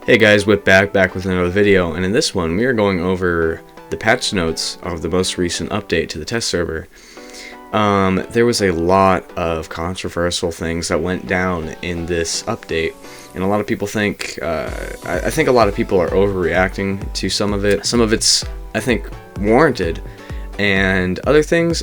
Hey guys, Whip back with another video, and in this one we are going over the patch notes of the most recent update to the test server. There was a lot of controversial things that went down in this update, and a lot of people think, I think a lot of people are overreacting to some of it. Some of it's, I think, warranted, and other things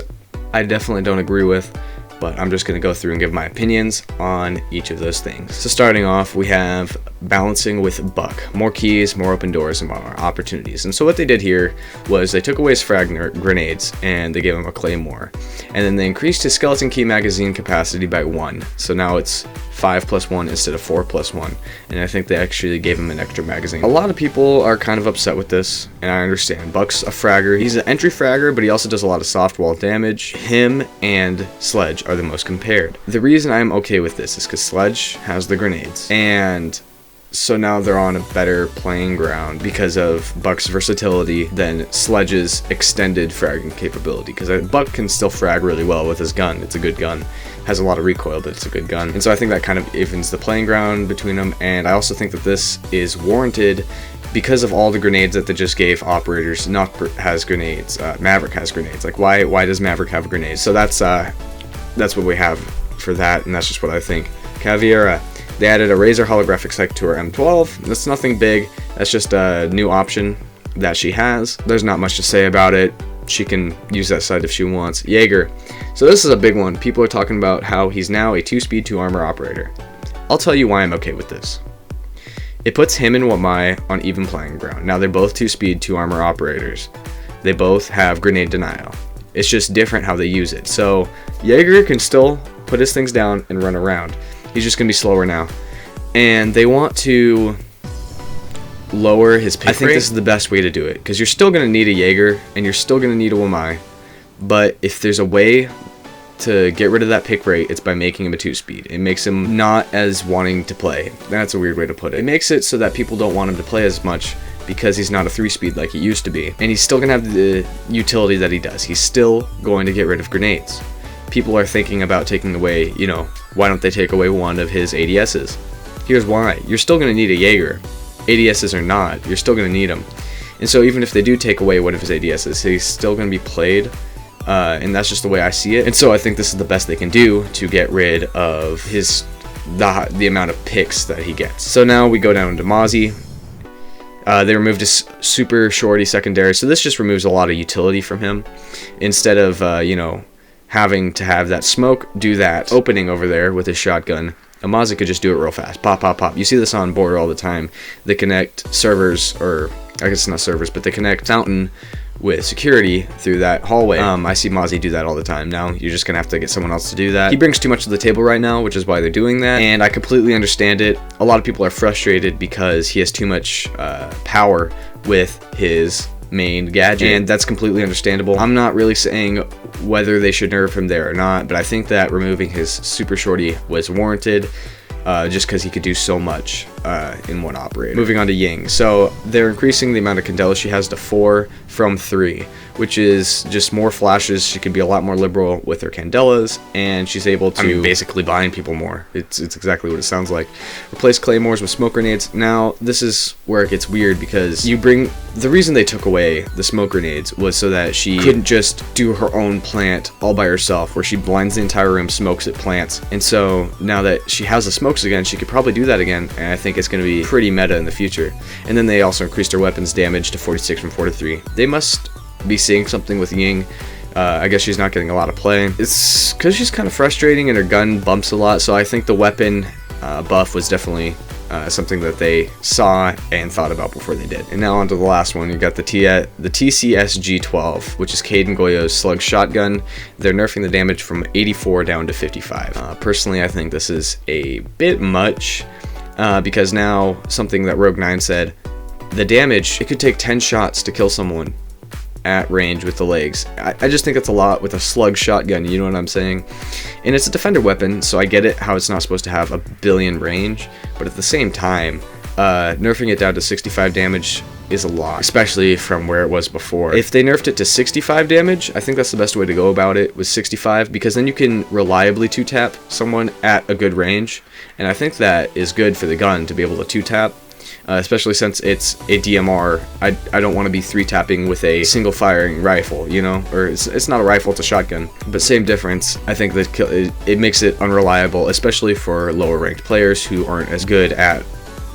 I definitely don't agree with. But I'm just going to go through and give my opinions on each of those things. So starting off, we have balancing with Buck. More keys, more open doors, and more opportunities. And so what they did here was they took away his frag grenades and they gave him a claymore. And then they increased his skeleton key magazine capacity by 1. So now it's 5+1 instead of 4+1. And I think they actually gave him an extra magazine. A lot of people are kind of upset with this, and I understand. Buck's a fragger. He's an entry fragger, but he also does a lot of soft wall damage. Him and Sledge are the most compared. The reason I'm okay with this is because Sledge has the grenades, and so now they're on a better playing ground because of Buck's versatility than Sledge's extended fragging capability, because Buck can still frag really well with his gun. It's a good gun. Has a lot of recoil, but it's a good gun. And so I think that kind of evens the playing ground between them, and I also think that this is warranted because of all the grenades that they just gave operators. Nock has grenades, Maverick has grenades. Like, why does Maverick have grenades? So that's what we have for that, and that's just what I think. Caveira, they added a Razor holographic sight to her M12. That's nothing big. That's just a new option that she has. There's not much to say about it. She can use that sight if she wants. Jaeger. So this is a big one. People are talking about how he's now a 2-speed, 2-armor operator. I'll tell you why I'm okay with this. It puts him and Wamai on even playing ground. Now they're both 2-speed, 2-armor operators. They both have grenade denial. It's just different how they use it. So Jaeger can still put his things down and run around. He's just going to be slower now. And they want to lower his pick rate. I think this is the best way to do it, because you're still going to need a Jaeger and you're still going to need a Wamai. But if there's a way to get rid of that pick rate, it's by making him a 2-speed. It makes him not as wanting to play. That's a weird way to put it. It makes it so that people don't want him to play as much because he's not a 3-speed like he used to be. And he's still going to have the utility that he does. He's still going to get rid of grenades. People are thinking about taking away, why don't they take away one of his ADSs? Here's why. You're still going to need a Jaeger. ADSs or not, you're still going to need them. And so even if they do take away one of his ADSs, he's still going to be played. And that's just the way I see it. And so I think this is the best they can do to get rid of the amount of picks that he gets. So now we go down to Mozzie. They removed his super shorty secondary, so this just removes a lot of utility from him. Instead of, having to have that smoke do that opening over there with his shotgun, Mozzie could just do it real fast. Pop, pop, pop. You see this on Border all the time. They connect servers, or I guess not servers, but they connect Fountain with security through that hallway. I see Mozzie do that all the time. Now you're just gonna have to get someone else to do that. He brings too much to the table right now, which is why they're doing that, and I completely understand it. A lot of people are frustrated because he has too much power with his main gadget, and that's completely understandable. I'm not really saying whether they should nerf him there or not, but I think that removing his super shorty was warranted, just because he could do so much in one operator. Moving on to Ying. So they're increasing the amount of Candela she has to 4 from 3, which is just more flashes. She can be a lot more liberal with her Candelas, and she's able to basically bind people more. It's exactly what it sounds like. Replace claymores with smoke grenades. Now this is where it gets weird, because the reason they took away the smoke grenades was so that she couldn't just do her own plant all by herself, where she blinds the entire room, smokes it, plants. And so now that she has the smokes again, she could probably do that again, and I think it's going to be pretty meta in the future. And then they also increased her weapons damage to 46 from 43. They must be seeing something with Ying. I guess she's not getting a lot of play. It's because she's kind of frustrating and her gun bumps a lot, so I think the weapon buff was definitely something that they saw and thought about before they did. And now on to the last one. You got the TCSG-12, which is Caden Goyo's slug shotgun. They're nerfing the damage from 84 down to 55. Personally, I think this is a bit much, because now something that Rogue 9 said, the damage, it could take 10 shots to kill someone at range with the legs. I just think that's a lot with a slug shotgun, you know what I'm saying? And it's a defender weapon, so I get it how it's not supposed to have a billion range, but at the same time, nerfing it down to 65 damage is a lot, especially from where it was before. If they nerfed it to 65 damage, I think that's the best way to go about it, with 65, because then you can reliably 2-tap someone at a good range, and I think that is good for the gun to be able to 2-tap. especially since it's a DMR. I don't want to be 3-tapping with a single firing rifle, you know, or it's not a rifle, it's a shotgun, but same difference. I think that it makes it unreliable, especially for lower ranked players who aren't as good at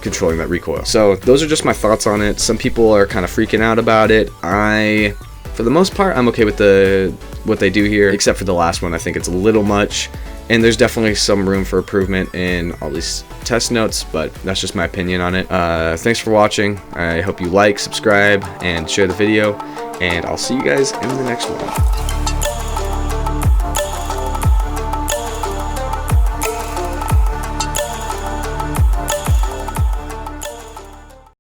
controlling that recoil. So those are just my thoughts on it. Some people are kind of freaking out about it. For the most part, I'm okay with what they do here, except for the last one. I think it's a little much, and there's definitely some room for improvement in all these test notes, but that's just my opinion on it. Thanks for watching. I hope you like, subscribe, and share the video, and I'll see you guys in the next one.